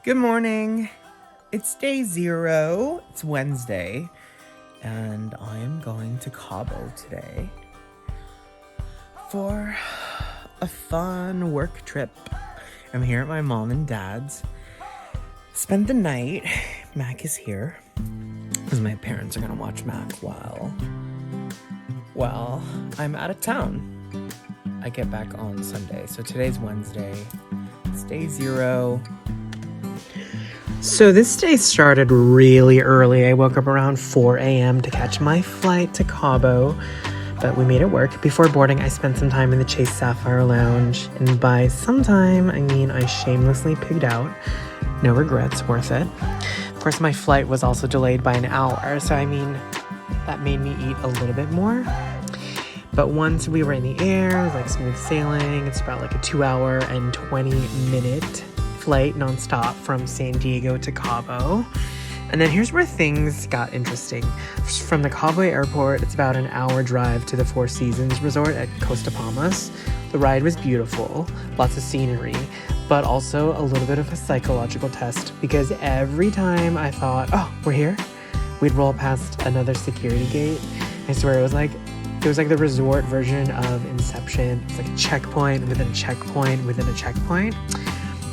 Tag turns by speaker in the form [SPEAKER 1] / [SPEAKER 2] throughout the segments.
[SPEAKER 1] Good morning. It's day 0. It's Wednesday, and I am going to Cabo today for a fun work trip. I'm here at my mom and dad's. Spend the night. Mac is here because my parents are gonna watch Mac while I'm out of town. I get back on Sunday, so today's Wednesday. It's day 0. So this day started really early. I woke up around 4 a.m. to catch my flight to Cabo, but we made it work. Before boarding, I spent some time in the Chase Sapphire Lounge, and by some time, I mean I shamelessly pigged out. No regrets, worth it. Of course, my flight was also delayed by an hour, so I mean, that made me eat a little bit more. But once we were in the air, it was like smooth sailing. It's about like a 2-hour and 20-minute flight nonstop from San Diego to Cabo. And then here's where things got interesting. From the Cabo airport, it's about an hour drive to the Four Seasons resort at Costa Palmas. The ride was beautiful, lots of scenery, but also a little bit of a psychological test because every time I thought, oh, we're here, we'd roll past another security gate. I swear it was like the resort version of Inception. It's like a checkpoint within a checkpoint within a checkpoint.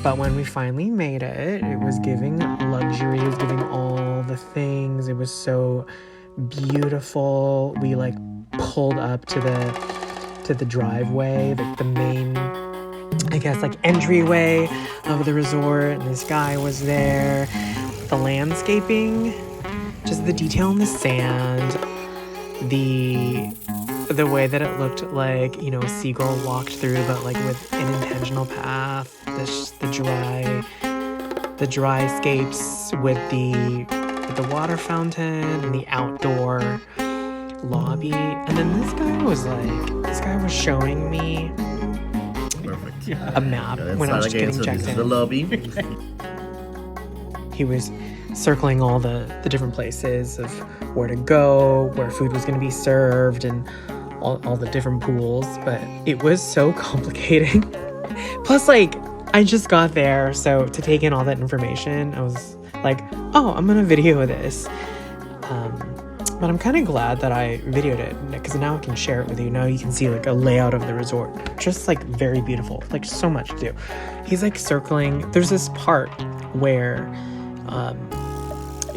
[SPEAKER 1] But when we finally made it, it was giving luxury. It was giving all the things. It was so beautiful. We like pulled up to the driveway, like the main, I guess, like entryway of the resort. And this guy was there. The landscaping, just the detail in the sand, the way that it looked like, you know, a seagull walked through, but like with an intentional path. The dry scapes with the water fountain and the outdoor lobby. And then this guy was showing me a map when I was just getting checked in.
[SPEAKER 2] The lobby.
[SPEAKER 1] He was circling all the different places of where to go, where food was going to be served, and all the different pools. But it was so complicated. Plus, like, I just got there, so to take in all that information, I was like, oh, I'm gonna video this. But I'm kind of glad that I videoed it, because now I can share it with you. Now you can see like a layout of the resort. Just like very beautiful, like so much to do. He's like circling. There's this part where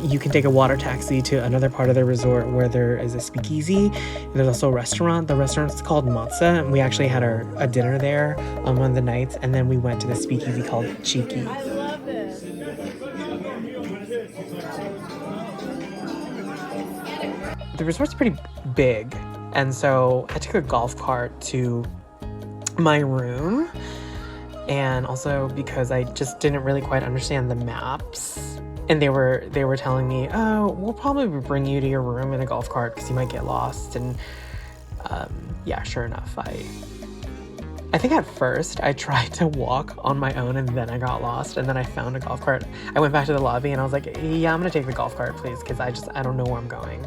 [SPEAKER 1] you can take a water taxi to another part of the resort where there is a speakeasy. There's also a restaurant. The restaurant's called Matza, and we actually had a dinner there on one of the nights, and then we went to the speakeasy called Chic.
[SPEAKER 3] I love this.
[SPEAKER 1] The resort's pretty big, and so I took a golf cart to my room, and also because I just didn't really quite understand the maps. And they were telling me, oh, we'll probably bring you to your room in a golf cart because you might get lost. And yeah, sure enough, I think at first I tried to walk on my own and then I got lost. And then I found a golf cart. I went back to the lobby and I was like, yeah, I'm going to take the golf cart, please, because I don't know where I'm going.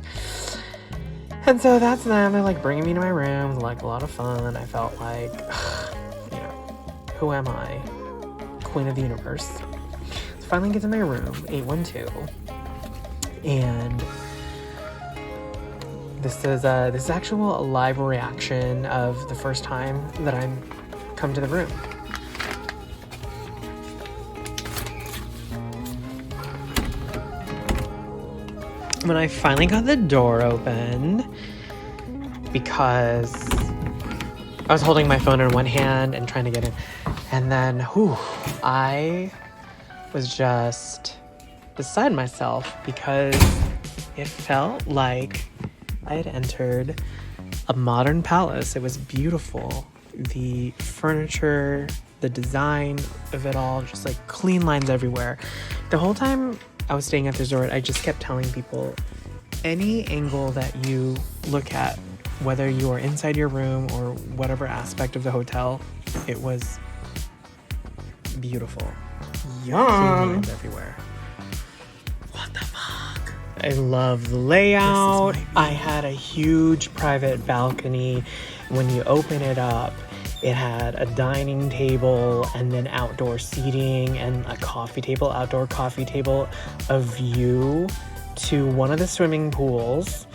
[SPEAKER 1] And so that's them. They're like bringing me to my room. It was like a lot of fun. I felt like, you know, who am I? Queen of the universe. Finally get to my room, 812, and this is actual live reaction of the first time that I'm come to the room. When I finally got the door open, because I was holding my phone in one hand and trying to get in, and then I was just beside myself because it felt like I had entered a modern palace. It was beautiful. The furniture, the design of it all, just like clean lines everywhere. The whole time I was staying at the resort, I just kept telling people, any angle that you look at, whether you are inside your room or whatever aspect of the hotel, it was beautiful. Yum! Everywhere. What the fuck? I love the layout. I had a huge private balcony. When you open it up, It had a dining table and then outdoor seating and a coffee table, outdoor coffee table, a view to one of the swimming pools.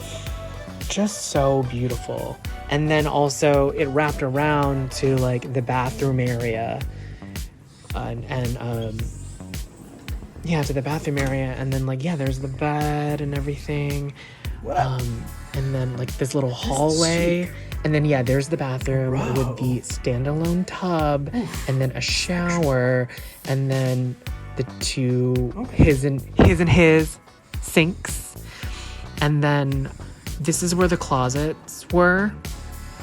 [SPEAKER 1] Just so beautiful. And then also it wrapped around to like the bathroom area yeah, to the bathroom area. And then like, yeah, there's the bed and everything. And then like this little hallway. And then, yeah, there's the bathroom with the standalone tub and then a shower and then the two his sinks. And then this is where the closets were,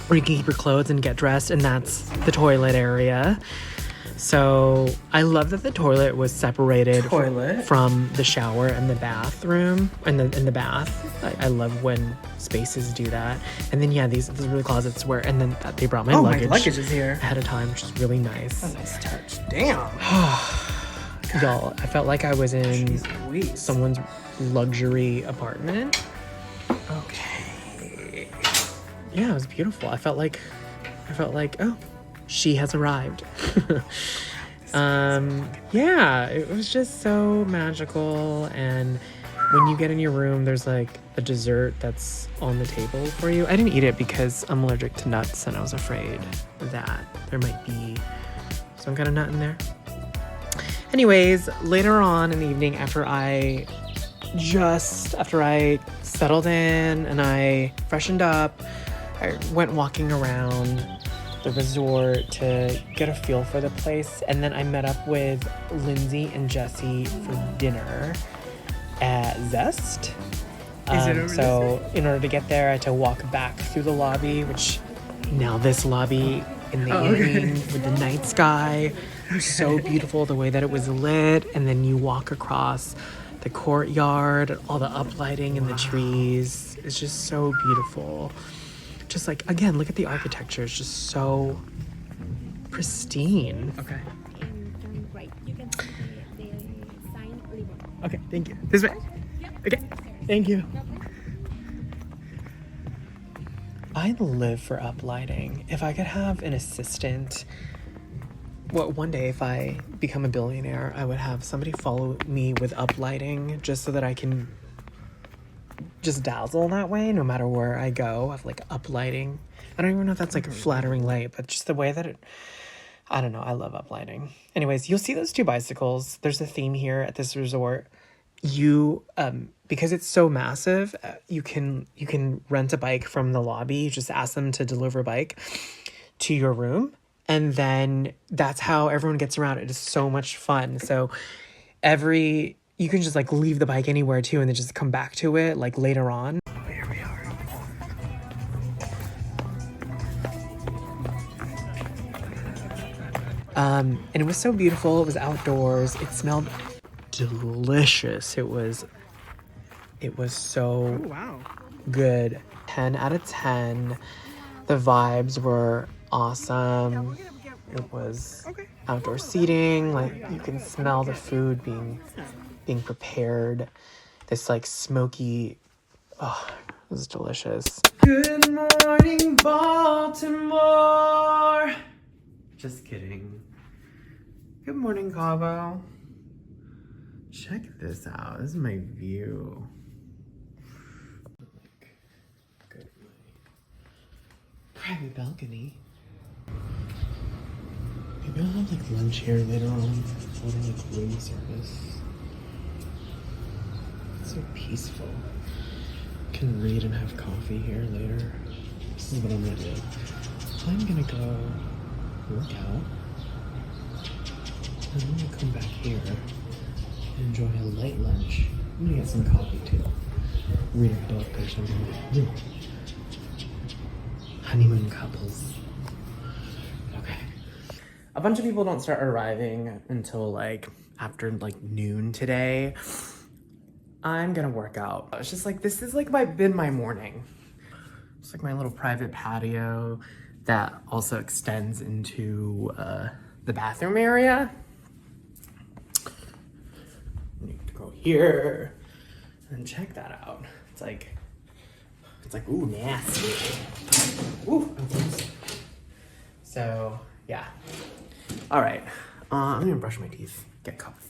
[SPEAKER 1] where you can keep your clothes and get dressed, and that's the toilet area. So I love that the toilet was separated from the shower and the bathroom and the bath. I love when spaces do that. And then yeah, these are the closets where, and then they brought my luggage.
[SPEAKER 2] My luggage is here
[SPEAKER 1] ahead of time, which is really nice.
[SPEAKER 2] A nice touch. Damn.
[SPEAKER 1] Y'all, I felt like I was in someone's luxury apartment.
[SPEAKER 2] Okay.
[SPEAKER 1] Yeah, it was beautiful. I felt like, oh, she has arrived. Yeah, it was just so magical. And when you get in your room, there's like a dessert that's on the table for you. I didn't eat it because I'm allergic to nuts and I was afraid that there might be some kind of nut in there. Anyways, later on in the evening, after I settled in and I freshened up, I went walking around the resort to get a feel for the place. And then I met up with Lindsay and Jesse for dinner at Zest. So in order to get there, I had to walk back through the lobby, which now this lobby in the evening with the night sky, so beautiful the way that it was lit. And then you walk across the courtyard, all the uplighting and the trees. It's just so beautiful. Just like, again, look at the architecture. It's just so pristine.
[SPEAKER 2] Okay.
[SPEAKER 1] Okay, thank you. This way. Okay, thank you. I live for uplighting. If I could have an assistant, well, one day if I become a billionaire, I would have somebody follow me with uplighting just so that I can just dazzle that way no matter where I go. Of like uplighting. I don't even know if that's like a flattering light, but just the way that it, I don't know, I love uplighting. Anyways, you'll see those two bicycles. There's a theme here at this resort. You because it's so massive, you can rent a bike from the lobby. You just ask them to deliver a bike to your room, and then that's how everyone gets around. It is so much fun. So you can just like leave the bike anywhere too, and then just come back to it like later on.
[SPEAKER 2] Here we are.
[SPEAKER 1] And it was so beautiful. It was outdoors. It smelled delicious. It was so good. 10 out of 10. The vibes were awesome. It was outdoor seating. Like you can smell the food being prepared. This like smoky, it was delicious.
[SPEAKER 2] Good morning, Baltimore. Just kidding. Good morning, Cabo. Check this out. This is my view. Good. Private balcony. Maybe I'll have like lunch here later on. Order like room service. It's so peaceful. Can read and have coffee here later. This is what I'm gonna do. I'm gonna go work out. And I'm gonna come back here and enjoy a light lunch. I'm gonna get some coffee too. Read a book or something. Honeymoon couples. Okay. A bunch of people don't start arriving until like after like noon today. I'm gonna work out. It's just like, this is like been my morning. It's like my little private patio that also extends into the bathroom area. I need to go here and check that out. It's like, ooh, nasty. Ooh, So, yeah. All right. I'm gonna brush my teeth, get coffee.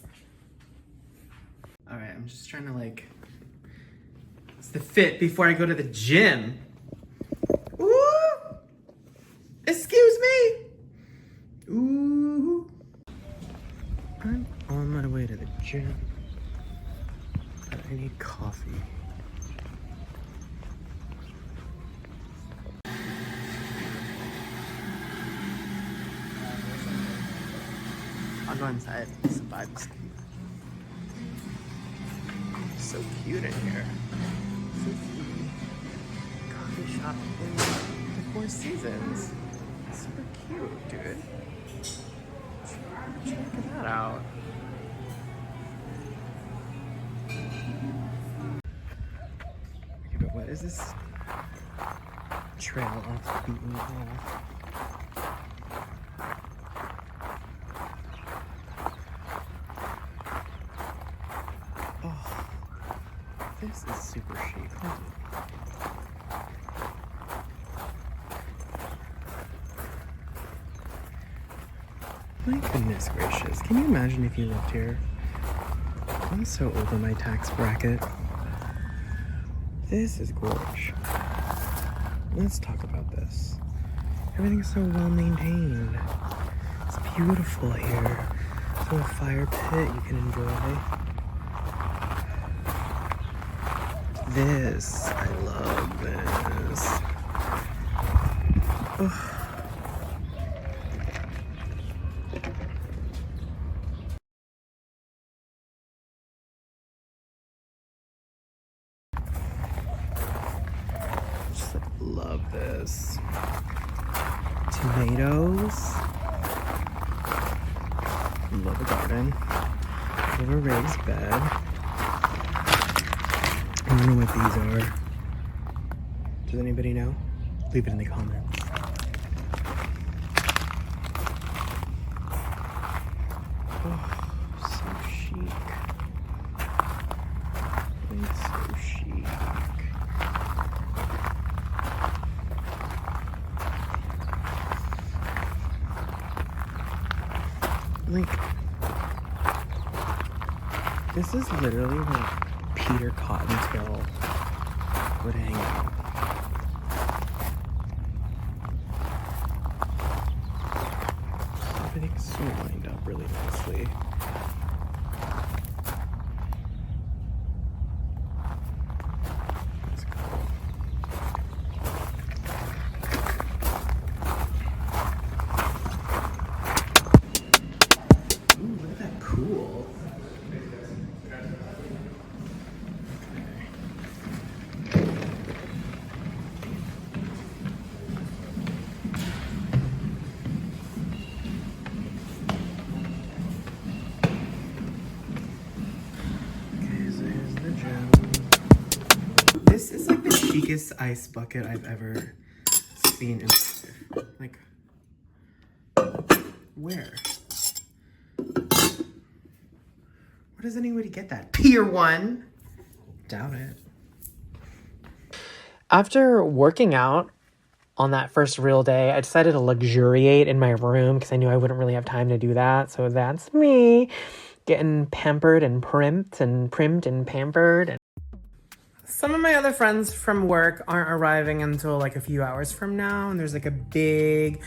[SPEAKER 2] All right, I'm just trying to like, it's the fit before I go to the gym. Ooh! Excuse me! Ooh! I'm on my way to the gym, but I need coffee. I'll go inside. It's the vibes. So cute in here. So cute. Coffee shop in the Four Seasons. Super cute, dude. Check that out. Okay, but what is this trail off the beaten path? Oh, this is super chic. Hold on. My goodness gracious. Can you imagine if you lived here? I'm so over my tax bracket. This is gorge. Let's talk about this. Everything's so well maintained. It's beautiful here. So a fire pit you can enjoy. This, I love this. Oh. Just love this. Tomatoes. Love the garden. Love a raised bed. I don't know what these are. Does anybody know? Leave it in the comments. Oh, so chic. It's so chic. Like, this is literally like Peter Cottontail would hang out. Everything's so lined up really nicely. Let's go. Ooh, look at that pool. This is like the chicest ice bucket I've ever seen in my life. Like, where? Where does anybody get that? Pier 1? Doubt it. After working out on that first real day, I decided to luxuriate in my room because I knew I wouldn't really have time to do that. So that's me getting pampered and primed and pampered. And some of my other friends from work aren't arriving until like a few hours from now. And there's like a big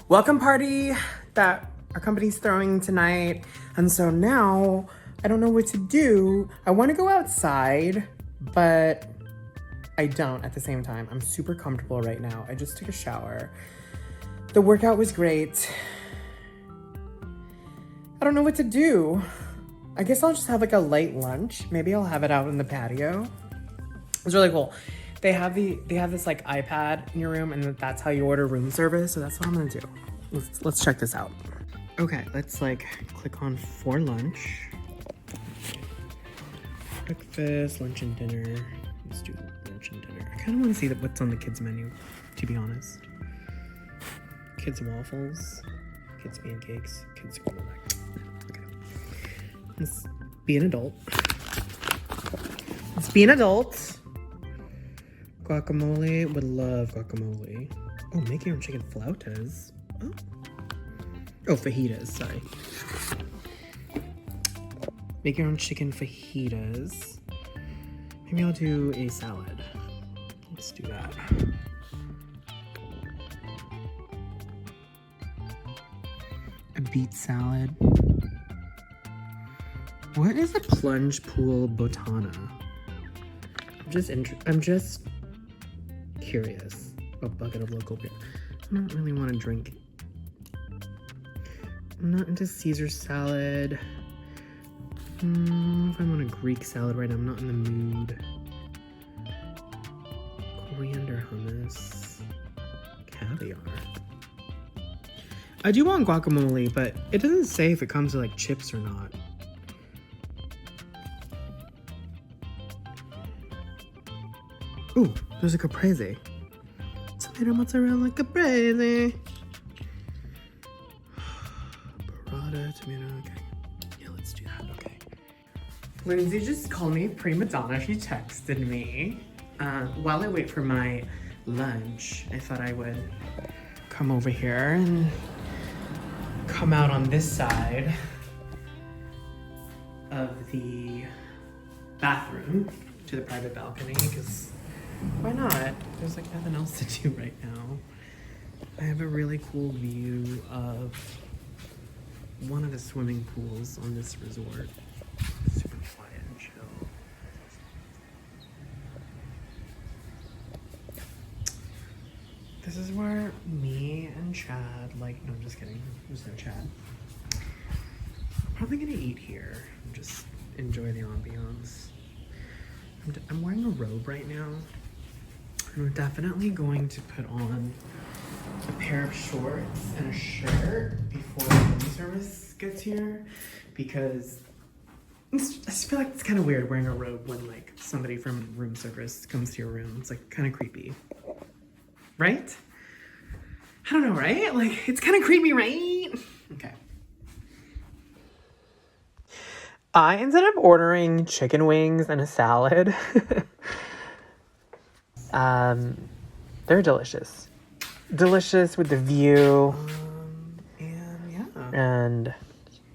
[SPEAKER 2] welcome party that our company's throwing tonight. And so now I don't know what to do. I want to go outside, but I don't at the same time. I'm super comfortable right now. I just took a shower. The workout was great. I don't know what to do. I guess I'll just have like a light lunch. Maybe I'll have it out in the patio. It's really cool. They have this like iPad in your room, and that's how you order room service. So that's what I'm gonna do. Let's check this out. Okay, let's like click on for lunch. Breakfast, lunch and dinner. Let's do lunch and dinner. I kind of want to see what's on the kids menu, to be honest. Kids waffles, kids pancakes, kids scrambled eggs. Okay. Let's be an adult. Let's be an adult. Guacamole, would love guacamole. Oh, make your own chicken flautas. Oh. Oh, fajitas, sorry. Make your own chicken fajitas. Maybe I'll do a salad. Let's do that. A beet salad. What is a plunge pool botana? I'm just curious. A bucket of local beer. I don't really want to drink. I'm not into Caesar salad. If I want a Greek salad right now, I'm not in the mood. Coriander hummus. Caviar. I do want guacamole, but it doesn't say if it comes with like chips or not. Ooh, there's a caprese. Tomato mozzarella caprese. Burrata, tomato, okay. Yeah, let's do that, okay. Lindsay just called me prima donna. She texted me. While I wait for my lunch, I thought I would come over here and come out on this side of the bathroom to the private balcony, because why not? There's like nothing else to do right now. I have a really cool view of one of the swimming pools on this resort. Super quiet and chill. This is where me and Chad, no, I'm just kidding. There's no Chad. I'm probably gonna eat here and just enjoy the ambiance. I'm wearing a robe right now. And we're definitely going to put on a pair of shorts and a shirt before the room service gets here, because I just feel like it's kind of weird wearing a robe when like somebody from room service comes to your room. It's like kind of creepy, right? I don't know, right? Like it's kind of creepy, right? Okay. I ended up ordering chicken wings and a salad. They're delicious. Delicious with the view. And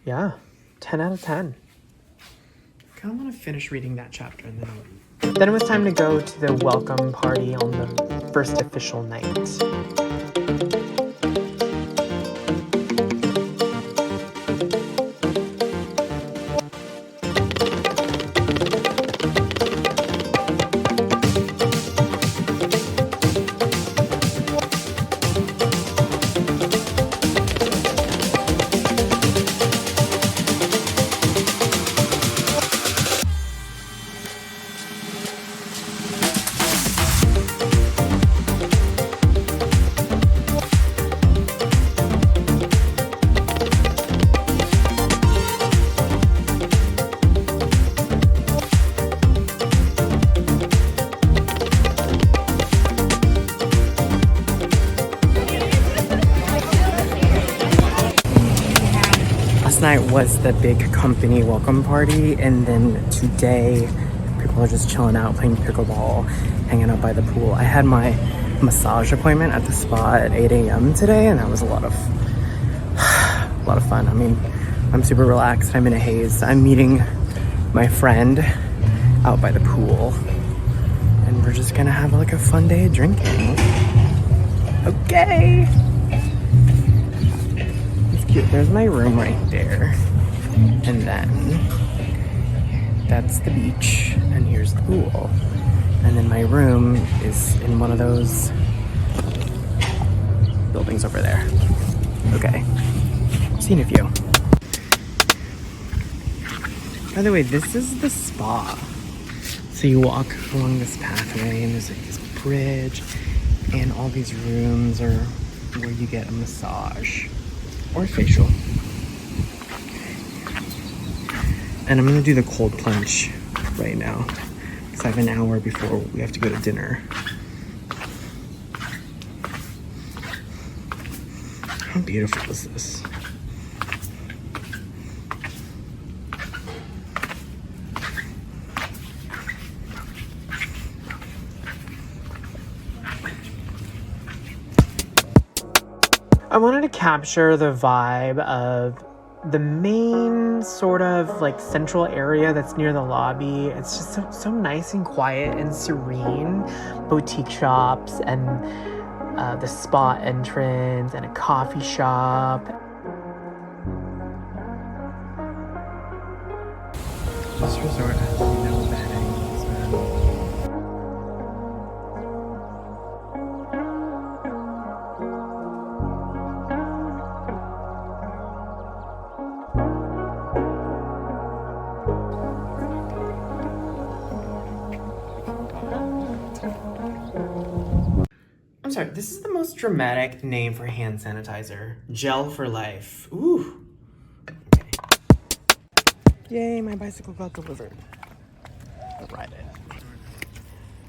[SPEAKER 2] yeah, 10 out of 10. I kind of want to finish reading that chapter and then I'll... Then it was time to go to the welcome party on the first official night. Last night was the big company welcome party, and then today people are just chilling out, playing pickleball, hanging out by the pool. I had my massage appointment at the spa at 8 a.m. today, and that was a lot of fun. I mean, I'm super relaxed. I'm in a haze. I'm meeting my friend out by the pool, and we're just gonna have like a fun day drinking. Okay. Cute. There's my room right there, and then that's the beach, and here's the pool, and then my room is in one of those buildings over there. Okay, see you in a few. By the way, this is the spa. So you walk along this pathway, and there's like this bridge, and all these rooms are where you get a massage or facial. And I'm gonna do the cold plunge right now because I have an hour before we have to go to dinner. How beautiful is this?
[SPEAKER 1] I wanted to capture the vibe of the main sort of like central area that's near the lobby. It's just so nice and quiet and serene. Boutique shops and the spa entrance and a coffee shop. This resort has no bad angles, man. I'm sorry, this is the most dramatic name for hand sanitizer. Gel for life. Ooh. Okay. Yay, my bicycle got delivered. I'll ride it.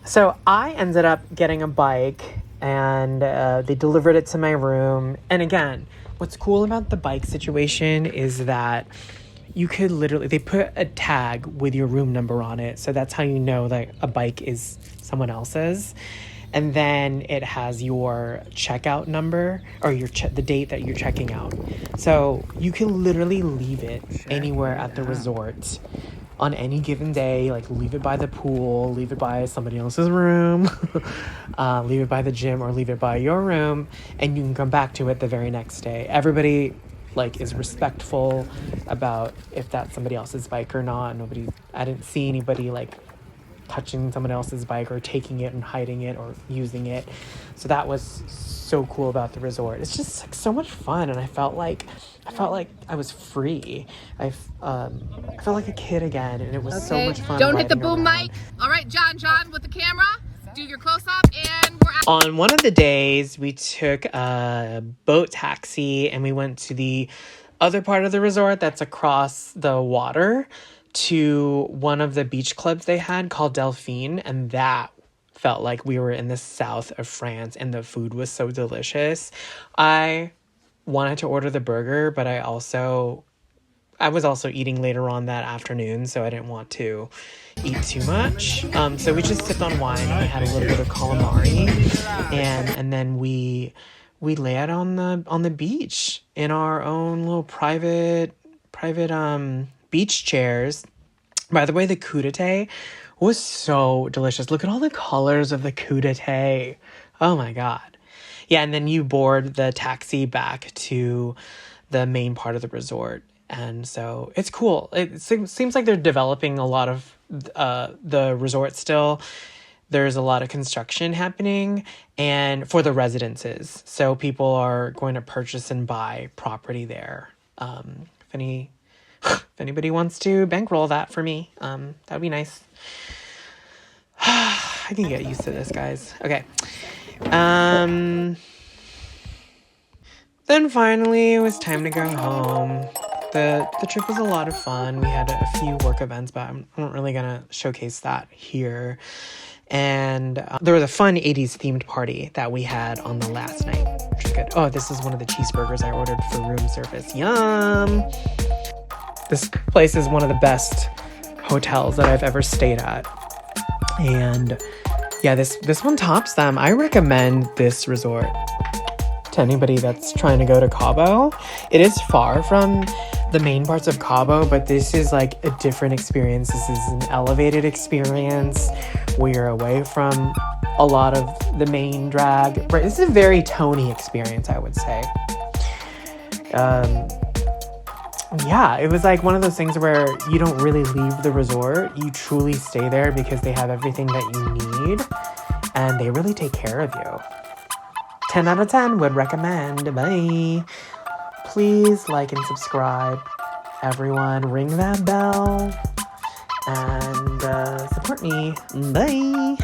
[SPEAKER 1] So I ended up getting a bike and they delivered it to my room. And again, what's cool about the bike situation is that you could literally, they put a tag with your room number on it. So that's how you know that a bike is someone else's. And then it has your checkout number or the date that you're checking out. So you can literally leave it anywhere at the resort on any given day. Like leave it by the pool, leave it by somebody else's room, leave it by the gym, or leave it by your room, and you can come back to it the very next day. Everybody like is respectful about if that's somebody else's bike or not. I didn't see anybody like touching someone else's bike or taking it and hiding it or using it. So that was so cool about the resort. It's just like so much fun, and I felt like I was free. I felt like a kid again, and it was so much fun.
[SPEAKER 3] Don't hit the boom mic. All right, John with the camera. Do your close up, and we're out.
[SPEAKER 1] On one of the days, we took a boat taxi and we went to the other part of the resort that's across the water to one of the beach clubs they had called Delphin, and that felt like we were in the south of France, and the food was so delicious. I wanted to order the burger, but I was also eating later on that afternoon, so I didn't want to eat too much. So we just sipped on wine and we had a little bit of calamari, and then we lay out on the beach in our own little private beach chairs. By the way, the crudité was so delicious. Look at all the colors of the crudité. Oh my god. Yeah, and then you board the taxi back to the main part of the resort. And so it's cool. It seems like they're developing a lot of the resort still. There's a lot of construction happening and for the residences. So people are going to purchase and buy property there. If anybody wants to bankroll that for me, that'd be nice. I can get used to this, guys. Okay. Then finally, it was time to go home. The trip was a lot of fun. We had a few work events, but I'm not really gonna showcase that here. And there was a fun 80s themed party that we had on the last night, which was good. Oh, this is one of the cheeseburgers I ordered for room service. Yum! This place is one of the best hotels that I've ever stayed at. And yeah, this one tops them. I recommend this resort to anybody that's trying to go to Cabo. It is far from the main parts of Cabo, but this is like a different experience. This is an elevated experience. We're away from a lot of the main drag. Right, this is a very Tony experience, I would say. Yeah, it was like one of those things where you don't really leave the resort. You truly stay there because they have everything that you need, and they really take care of you. 10 out of 10 would recommend. Bye. Please like and subscribe. Everyone, ring that bell and support me. Bye.